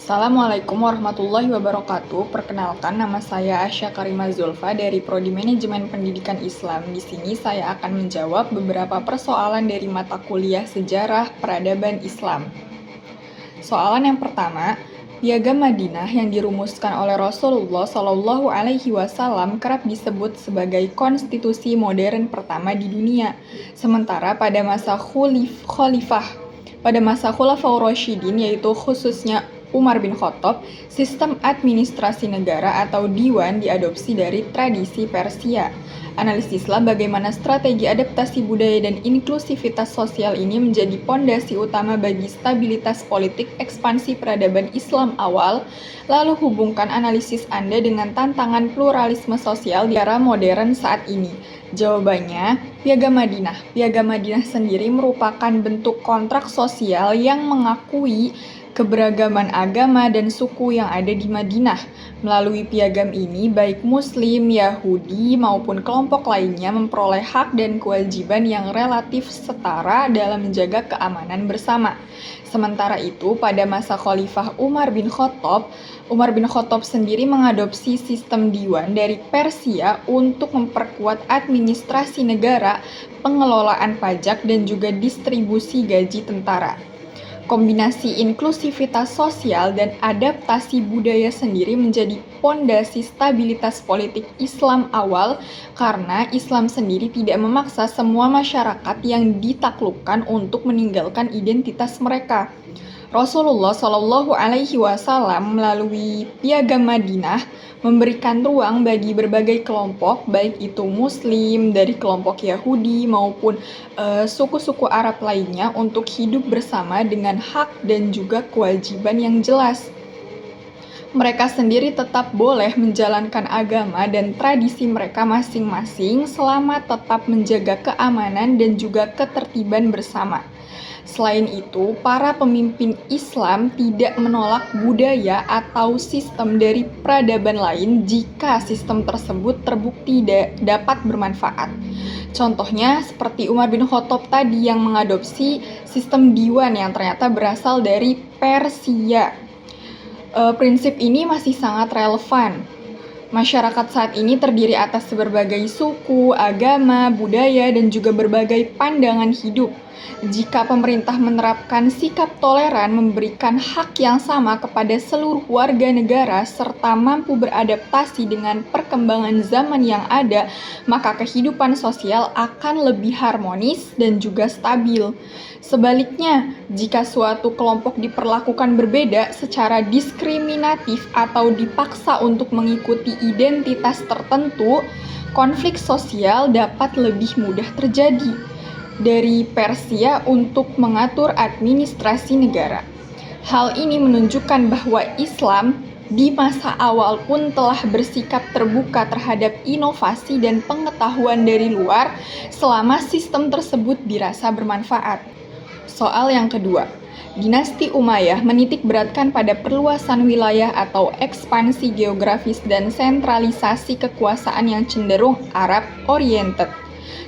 Assalamualaikum warahmatullahi wabarakatuh. Perkenalkan, nama saya Asya Karima Zulfa dari Prodi Manajemen Pendidikan Islam. Di sini saya akan menjawab beberapa persoalan dari mata kuliah Sejarah Peradaban Islam. Soalan yang pertama, Piagam Madinah yang dirumuskan oleh Rasulullah Shallallahu Alaihi Wasallam kerap disebut sebagai konstitusi modern pertama di dunia. Sementara pada masa Khulafaur Rasyidin, yaitu khususnya Umar bin Khattab, sistem administrasi negara atau diwan diadopsi dari tradisi Persia. Analisislah bagaimana strategi adaptasi budaya dan inklusivitas sosial ini menjadi pondasi utama bagi stabilitas politik ekspansi peradaban Islam awal, lalu hubungkan analisis Anda dengan tantangan pluralisme sosial di era modern saat ini. Jawabannya, Piagam Madinah. Piagam Madinah sendiri merupakan bentuk kontrak sosial yang mengakui keberagaman agama dan suku yang ada di Madinah. Melalui piagam ini, baik Muslim, Yahudi, maupun kelompok lainnya memperoleh hak dan kewajiban yang relatif setara dalam menjaga keamanan bersama. Sementara itu, pada masa Khalifah Umar bin Khattab sendiri mengadopsi sistem diwan dari Persia untuk memperkuat administrasi negara, pengelolaan pajak, dan juga distribusi gaji tentara. Kombinasi inklusivitas sosial dan adaptasi budaya sendiri menjadi pondasi stabilitas politik Islam awal karena Islam sendiri tidak memaksa semua masyarakat yang ditaklukkan untuk meninggalkan identitas mereka. Rasulullah Shallallahu Alaihi Wasallam melalui Piagam Madinah memberikan ruang bagi berbagai kelompok, baik itu Muslim, dari kelompok Yahudi maupun suku-suku Arab lainnya untuk hidup bersama dengan hak dan juga kewajiban yang jelas. Mereka sendiri tetap boleh menjalankan agama dan tradisi mereka masing-masing selama tetap menjaga keamanan dan juga ketertiban bersama. Selain itu, para pemimpin Islam tidak menolak budaya atau sistem dari peradaban lain jika sistem tersebut terbukti dapat bermanfaat. Contohnya seperti Umar bin Khattab tadi yang mengadopsi sistem diwan yang ternyata berasal dari Persia. Prinsip ini masih sangat relevan. Masyarakat saat ini terdiri atas berbagai suku, agama, budaya, dan juga berbagai pandangan hidup. Jika pemerintah menerapkan sikap toleran, memberikan hak yang sama kepada seluruh warga negara, serta mampu beradaptasi dengan perkembangan zaman yang ada, maka kehidupan sosial akan lebih harmonis dan juga stabil. Sebaliknya, jika suatu kelompok diperlakukan berbeda secara diskriminatif atau dipaksa untuk mengikuti identitas tertentu, konflik sosial dapat lebih mudah terjadi. Dari Persia untuk mengatur administrasi negara. Hal ini menunjukkan bahwa Islam di masa awal pun telah bersikap terbuka terhadap inovasi dan pengetahuan dari luar selama sistem tersebut dirasa bermanfaat. Soal yang kedua, Dinasti Umayyah menitik beratkan pada perluasan wilayah atau ekspansi geografis dan sentralisasi kekuasaan yang cenderung Arab-oriented.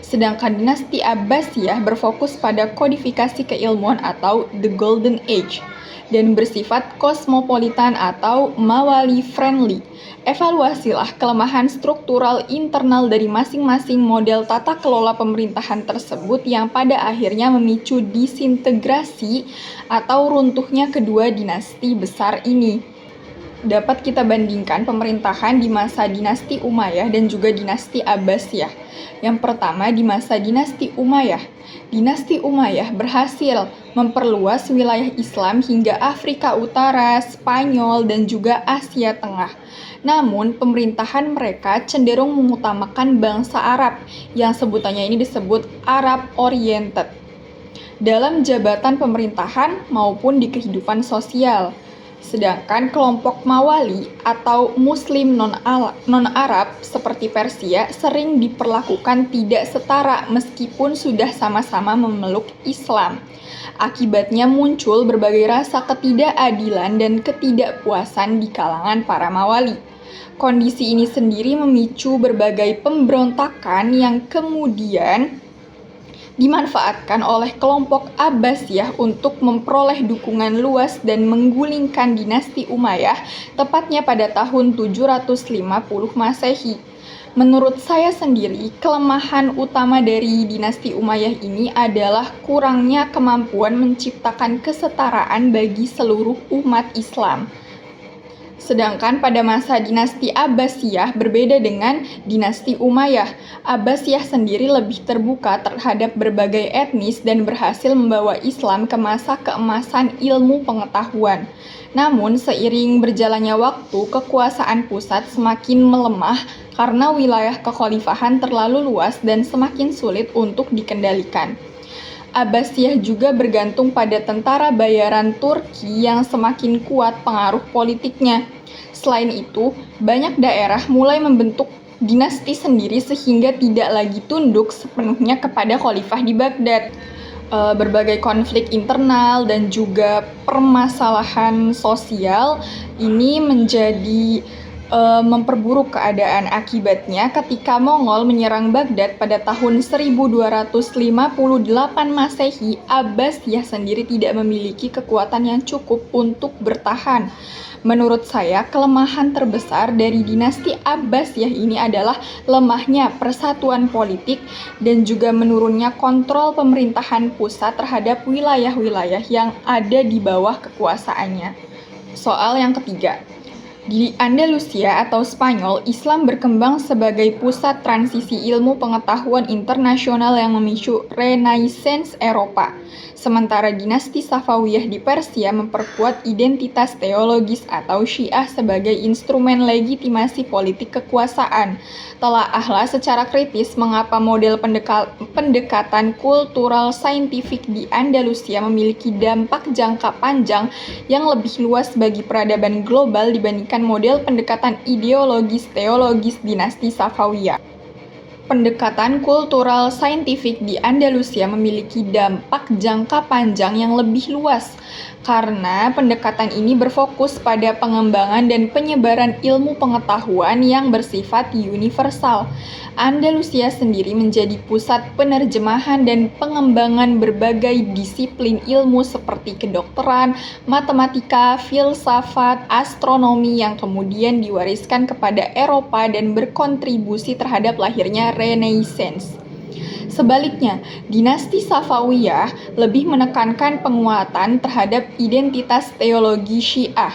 Sedangkan dinasti Abbasiyah berfokus pada kodifikasi keilmuan atau The Golden Age dan bersifat kosmopolitan atau Mawali friendly. Evaluasilah kelemahan struktural internal dari masing-masing model tata kelola pemerintahan tersebut yang pada akhirnya memicu disintegrasi atau runtuhnya kedua dinasti besar ini. Dapat kita bandingkan pemerintahan di masa dinasti Umayyah dan juga dinasti Abbasiyah. Yang pertama, di masa dinasti Umayyah. Dinasti Umayyah berhasil memperluas wilayah Islam hingga Afrika Utara, Spanyol, dan juga Asia Tengah. Namun, pemerintahan mereka cenderung mengutamakan bangsa Arab, yang sebutannya ini disebut Arab-oriented, dalam jabatan pemerintahan maupun di kehidupan sosial. Sedangkan kelompok Mawali atau Muslim non-Arab seperti Persia sering diperlakukan tidak setara meskipun sudah sama-sama memeluk Islam. Akibatnya muncul berbagai rasa ketidakadilan dan ketidakpuasan di kalangan para Mawali. Kondisi ini sendiri memicu berbagai pemberontakan yang kemudian dimanfaatkan oleh kelompok Abbasiyah untuk memperoleh dukungan luas dan menggulingkan dinasti Umayyah tepatnya pada tahun 750 Masehi. Menurut saya sendiri, kelemahan utama dari dinasti Umayyah ini adalah kurangnya kemampuan menciptakan kesetaraan bagi seluruh umat Islam. Sedangkan pada masa dinasti Abbasiyah berbeda dengan dinasti Umayyah. Abbasiyah sendiri lebih terbuka terhadap berbagai etnis dan berhasil membawa Islam ke masa keemasan ilmu pengetahuan. Namun seiring berjalannya waktu, kekuasaan pusat semakin melemah karena wilayah kekhalifahan terlalu luas dan semakin sulit untuk dikendalikan. Abbasiyah juga bergantung pada tentara bayaran Turki yang semakin kuat pengaruh politiknya. Selain itu, banyak daerah mulai membentuk dinasti sendiri sehingga tidak lagi tunduk sepenuhnya kepada khalifah di Baghdad. Berbagai konflik internal dan juga permasalahan sosial ini menjadi memperburuk keadaan. Akibatnya ketika Mongol menyerang Baghdad pada tahun 1258 Masehi, Abbasiyah sendiri tidak memiliki kekuatan yang cukup untuk bertahan. Menurut saya, kelemahan terbesar dari dinasti Abbasiyah ini adalah lemahnya persatuan politik dan juga menurunnya kontrol pemerintahan pusat terhadap wilayah-wilayah yang ada di bawah kekuasaannya. Soal yang ketiga, di Andalusia atau Spanyol, Islam berkembang sebagai pusat transisi ilmu pengetahuan internasional yang memicu Renaissance Eropa. Sementara dinasti Safawiyah di Persia memperkuat identitas teologis atau Syiah sebagai instrumen legitimasi politik kekuasaan. Telaahlah secara kritis mengapa model pendekatan kultural saintifik di Andalusia memiliki dampak jangka panjang yang lebih luas bagi peradaban global dibandingkan model pendekatan ideologis teologis dinasti Safawiyah. Pendekatan kultural saintifik di Andalusia memiliki dampak jangka panjang yang lebih luas karena pendekatan ini berfokus pada pengembangan dan penyebaran ilmu pengetahuan yang bersifat universal. Andalusia sendiri menjadi pusat penerjemahan dan pengembangan berbagai disiplin ilmu seperti kedokteran, matematika, filsafat, astronomi yang kemudian diwariskan kepada Eropa dan berkontribusi terhadap lahirnya Renaissance. Sebaliknya, dinasti Safawiyah lebih menekankan penguatan terhadap identitas teologi Syiah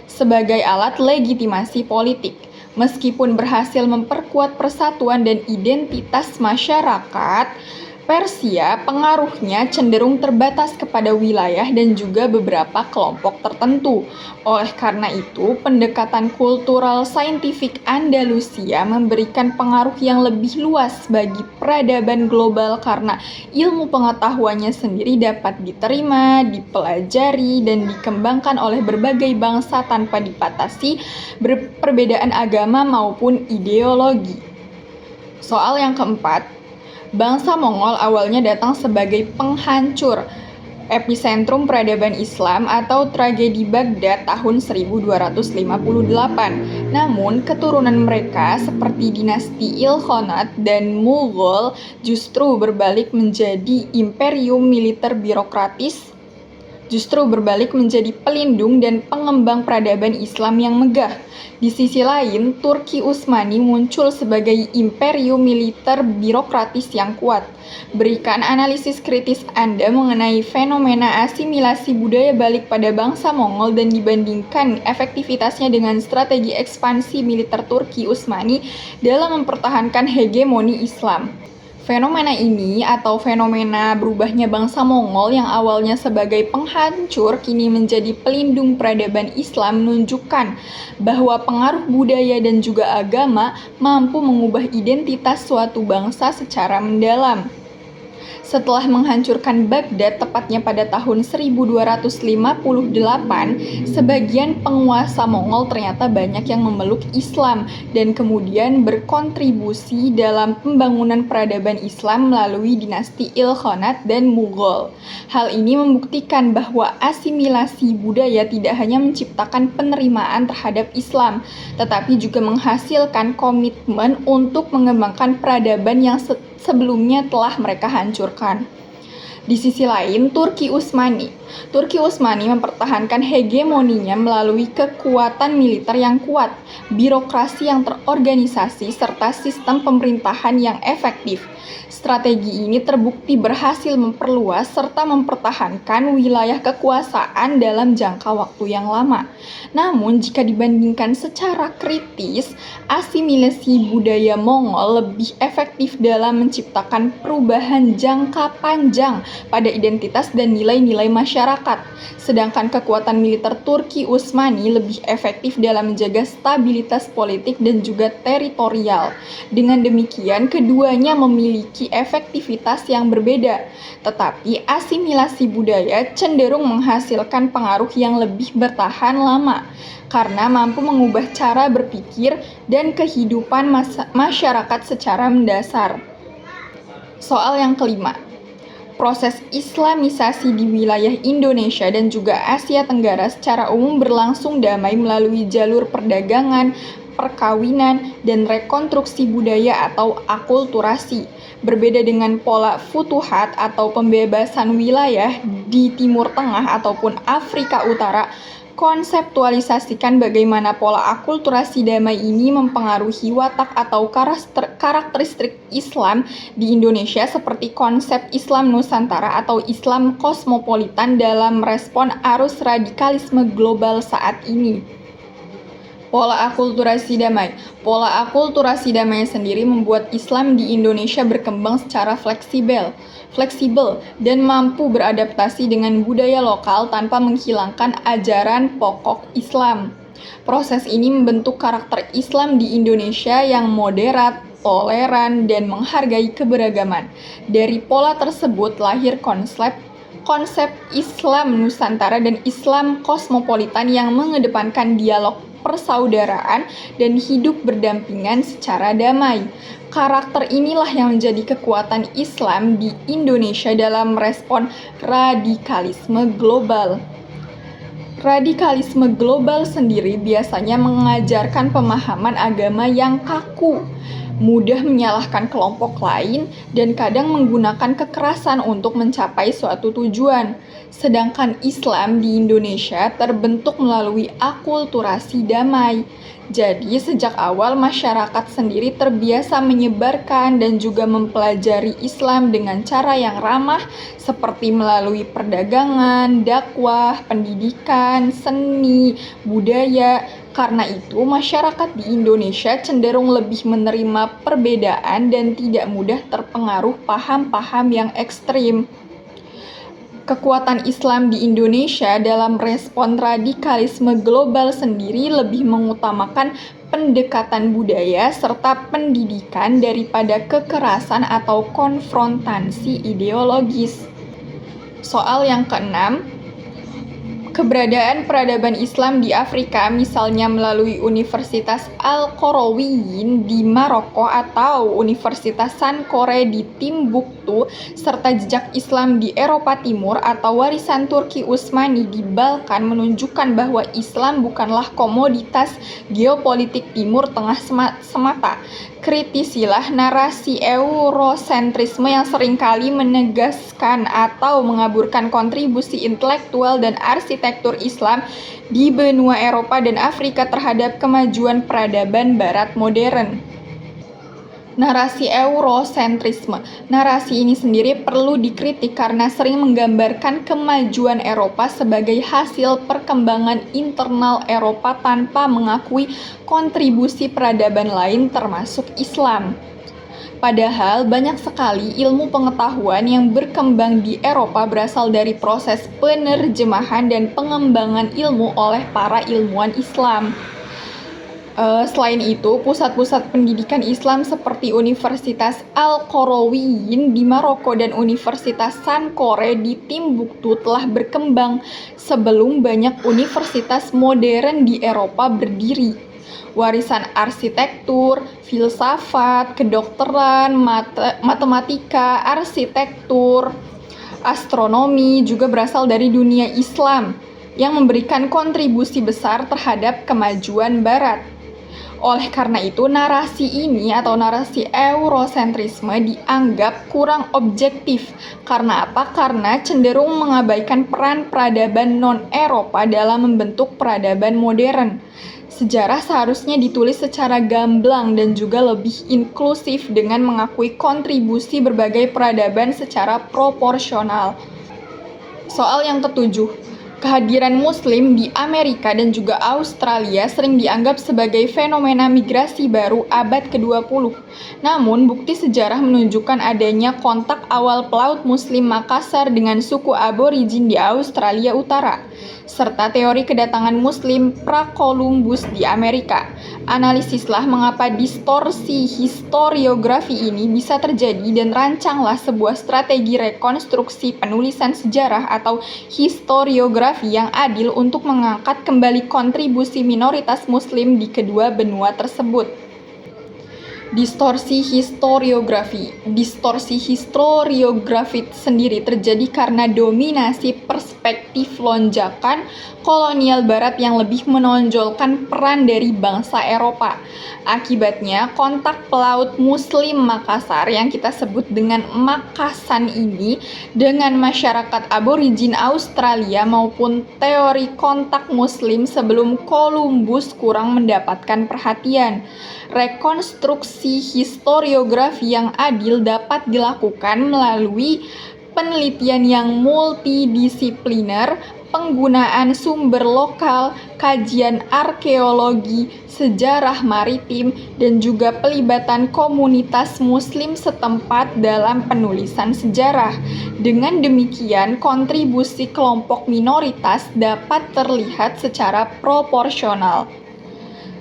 sebagai alat legitimasi politik. Meskipun berhasil memperkuat persatuan dan identitas masyarakat Persia, pengaruhnya cenderung terbatas kepada wilayah dan juga beberapa kelompok tertentu. Oleh karena itu, pendekatan kultural saintifik Andalusia memberikan pengaruh yang lebih luas bagi peradaban global karena ilmu pengetahuannya sendiri dapat diterima, dipelajari, dan dikembangkan oleh berbagai bangsa tanpa dibatasi perbedaan agama maupun ideologi. Soal yang keempat, bangsa Mongol awalnya datang sebagai penghancur epicentrum peradaban Islam atau tragedi Baghdad tahun 1258. Namun, keturunan mereka seperti dinasti Ilkhanate dan Mughal justru berbalik menjadi imperium militer birokratis, justru berbalik menjadi pelindung dan pengembang peradaban Islam yang megah. Di sisi lain, Turki Utsmani muncul sebagai imperium militer birokratis yang kuat. Berikan analisis kritis Anda mengenai fenomena asimilasi budaya balik pada bangsa Mongol dan dibandingkan efektivitasnya dengan strategi ekspansi militer Turki Utsmani dalam mempertahankan hegemoni Islam. Fenomena ini atau fenomena berubahnya bangsa Mongol yang awalnya sebagai penghancur kini menjadi pelindung peradaban Islam menunjukkan bahwa pengaruh budaya dan juga agama mampu mengubah identitas suatu bangsa secara mendalam. Setelah menghancurkan Baghdad tepatnya pada tahun 1258, sebagian penguasa Mongol ternyata banyak yang memeluk Islam dan kemudian berkontribusi dalam pembangunan peradaban Islam melalui dinasti Ilkhanate dan Mughal. Hal ini membuktikan bahwa asimilasi budaya tidak hanya menciptakan penerimaan terhadap Islam, tetapi juga menghasilkan komitmen untuk mengembangkan peradaban yang sebelumnya telah mereka hancurkan. Di sisi lain, Turki Utsmani mempertahankan hegemoninya melalui kekuatan militer yang kuat, birokrasi yang terorganisasi, serta sistem pemerintahan yang efektif. Strategi ini terbukti berhasil memperluas serta mempertahankan wilayah kekuasaan dalam jangka waktu yang lama. Namun, jika dibandingkan secara kritis, asimilasi budaya Mongol lebih efektif dalam menciptakan perubahan jangka panjang pada identitas dan nilai-nilai masyarakat, sedangkan kekuatan militer Turki Utsmani lebih efektif dalam menjaga stabilitas politik dan juga teritorial. Dengan demikian, keduanya memiliki efektivitas yang berbeda, tetapi asimilasi budaya cenderung menghasilkan pengaruh yang lebih bertahan lama karena mampu mengubah cara berpikir dan kehidupan masyarakat secara mendasar. Soal yang kelima, proses Islamisasi di wilayah Indonesia dan juga Asia Tenggara secara umum berlangsung damai melalui jalur perdagangan, perkawinan, dan rekonstruksi budaya atau akulturasi. Berbeda dengan pola futuhat atau pembebasan wilayah di Timur Tengah ataupun Afrika Utara, konseptualisasikan bagaimana pola akulturasi damai ini mempengaruhi watak atau karakteristik Islam di Indonesia seperti konsep Islam Nusantara atau Islam kosmopolitan dalam respon arus radikalisme global saat ini. Pola akulturasi damai sendiri membuat Islam di Indonesia berkembang secara fleksibel dan mampu beradaptasi dengan budaya lokal tanpa menghilangkan ajaran pokok Islam. Proses ini membentuk karakter Islam di Indonesia yang moderat, toleran, dan menghargai keberagaman. Dari pola tersebut lahir konsep Islam Nusantara dan Islam kosmopolitan yang mengedepankan dialog persaudaraan dan hidup berdampingan secara damai. Karakter inilah yang menjadi kekuatan Islam di Indonesia dalam merespon radikalisme global. Radikalisme global sendiri biasanya mengajarkan pemahaman agama yang kaku, mudah menyalahkan kelompok lain, dan kadang menggunakan kekerasan untuk mencapai suatu tujuan. Sedangkan Islam di Indonesia terbentuk melalui akulturasi damai. Jadi, sejak awal masyarakat sendiri terbiasa menyebarkan dan juga mempelajari Islam dengan cara yang ramah, seperti melalui perdagangan, dakwah, pendidikan, seni, budaya. Karena itu, masyarakat di Indonesia cenderung lebih menerima perbedaan dan tidak mudah terpengaruh paham-paham yang ekstrim. Kekuatan Islam di Indonesia dalam respon radikalisme global sendiri lebih mengutamakan pendekatan budaya serta pendidikan daripada kekerasan atau konfrontasi ideologis. Soal yang keenam, keberadaan peradaban Islam di Afrika, misalnya melalui Universitas Al-Qarawiyyin di Maroko atau Universitas Sankore di Timbuktu, serta jejak Islam di Eropa Timur atau warisan Turki Utsmani di Balkan menunjukkan bahwa Islam bukanlah komoditas geopolitik Timur Tengah semata. Kritisilah narasi eurosentrisme yang seringkali menegaskan atau mengaburkan kontribusi intelektual dan arsitektur Islam di benua Eropa dan Afrika terhadap kemajuan peradaban Barat modern. Narasi eurosentrisme. Narasi ini sendiri perlu dikritik karena sering menggambarkan kemajuan Eropa sebagai hasil perkembangan internal Eropa tanpa mengakui kontribusi peradaban lain termasuk Islam. Padahal banyak sekali ilmu pengetahuan yang berkembang di Eropa berasal dari proses penerjemahan dan pengembangan ilmu oleh para ilmuwan Islam. Selain itu, pusat-pusat pendidikan Islam seperti Universitas Al-Qarawiyyin di Maroko dan Universitas Sankore di Timbuktu telah berkembang sebelum banyak universitas modern di Eropa berdiri. Warisan arsitektur, filsafat, kedokteran, matematika, arsitektur, astronomi juga berasal dari dunia Islam yang memberikan kontribusi besar terhadap kemajuan Barat. Oleh karena itu, narasi ini atau narasi Eurosentrisme dianggap kurang objektif. Karena apa? Karena cenderung mengabaikan peran peradaban non-Eropa dalam membentuk peradaban modern. Sejarah seharusnya ditulis secara gamblang dan juga lebih inklusif dengan mengakui kontribusi berbagai peradaban secara proporsional. Soal yang ketujuh, kehadiran Muslim di Amerika dan juga Australia sering dianggap sebagai fenomena migrasi baru abad ke-20. Namun, bukti sejarah menunjukkan adanya kontak awal pelaut Muslim Makassar dengan suku aborigin di Australia Utara, serta teori kedatangan Muslim pra-Columbus di Amerika. Analisislah mengapa distorsi historiografi ini bisa terjadi dan rancanglah sebuah strategi rekonstruksi penulisan sejarah atau historiografi yang adil untuk mengangkat kembali kontribusi minoritas Muslim di kedua benua tersebut. Distorsi historiografi sendiri terjadi karena dominasi perspektif lonjakan kolonial Barat yang lebih menonjolkan peran dari bangsa Eropa. Akibatnya, kontak pelaut Muslim Makassar yang kita sebut dengan Makassan ini dengan masyarakat aborigin Australia maupun teori kontak Muslim sebelum Columbus kurang mendapatkan perhatian. Rekonstruksi historiografi yang adil dapat dilakukan melalui penelitian yang multidisipliner, penggunaan sumber lokal, kajian arkeologi, sejarah maritim, dan juga pelibatan komunitas Muslim setempat dalam penulisan sejarah. Dengan demikian, kontribusi kelompok minoritas dapat terlihat secara proporsional.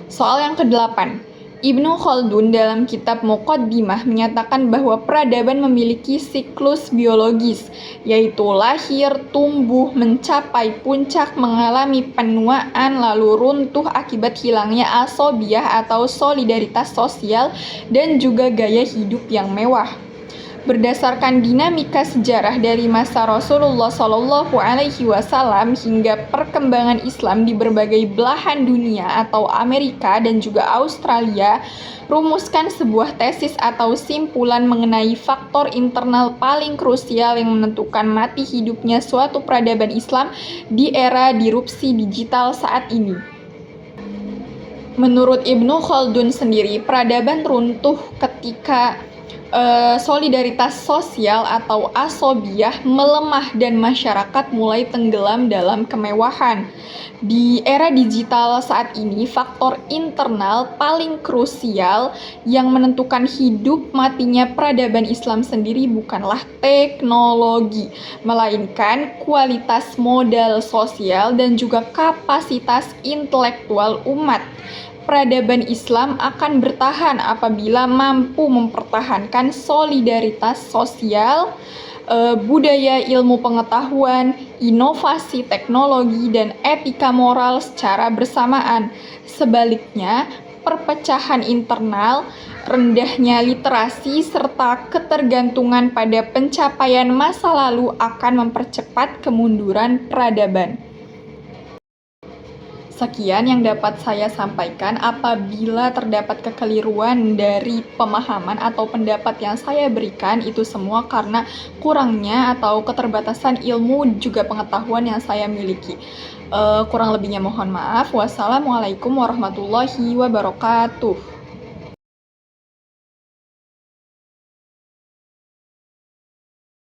Soal yang ke-8. Ibnu Khaldun dalam kitab Muqaddimah menyatakan bahwa peradaban memiliki siklus biologis, yaitu lahir, tumbuh, mencapai puncak, mengalami penuaan, lalu runtuh akibat hilangnya asobiyah atau solidaritas sosial, dan juga gaya hidup yang mewah. Berdasarkan dinamika sejarah dari masa Rasulullah SAW hingga perkembangan Islam di berbagai belahan dunia atau Amerika dan juga Australia, rumuskan sebuah tesis atau simpulan mengenai faktor internal paling krusial yang menentukan mati hidupnya suatu peradaban Islam di era disrupsi digital saat ini. Menurut Ibnu Khaldun sendiri, peradaban runtuh ketika solidaritas sosial atau asobiyah melemah dan masyarakat mulai tenggelam dalam kemewahan. Di era digital saat ini, faktor internal paling krusial yang menentukan hidup matinya peradaban Islam sendiri bukanlah teknologi, melainkan kualitas modal sosial dan juga kapasitas intelektual umat. Peradaban Islam akan bertahan apabila mampu mempertahankan solidaritas sosial, budaya ilmu pengetahuan, inovasi teknologi, dan etika moral secara bersamaan. Sebaliknya, perpecahan internal, rendahnya literasi, serta ketergantungan pada pencapaian masa lalu akan mempercepat kemunduran peradaban. Sekian yang dapat saya sampaikan. Apabila terdapat kekeliruan dari pemahaman atau pendapat yang saya berikan, itu semua karena kurangnya atau keterbatasan ilmu juga pengetahuan yang saya miliki. Kurang lebihnya mohon maaf. Wassalamualaikum warahmatullahi wabarakatuh.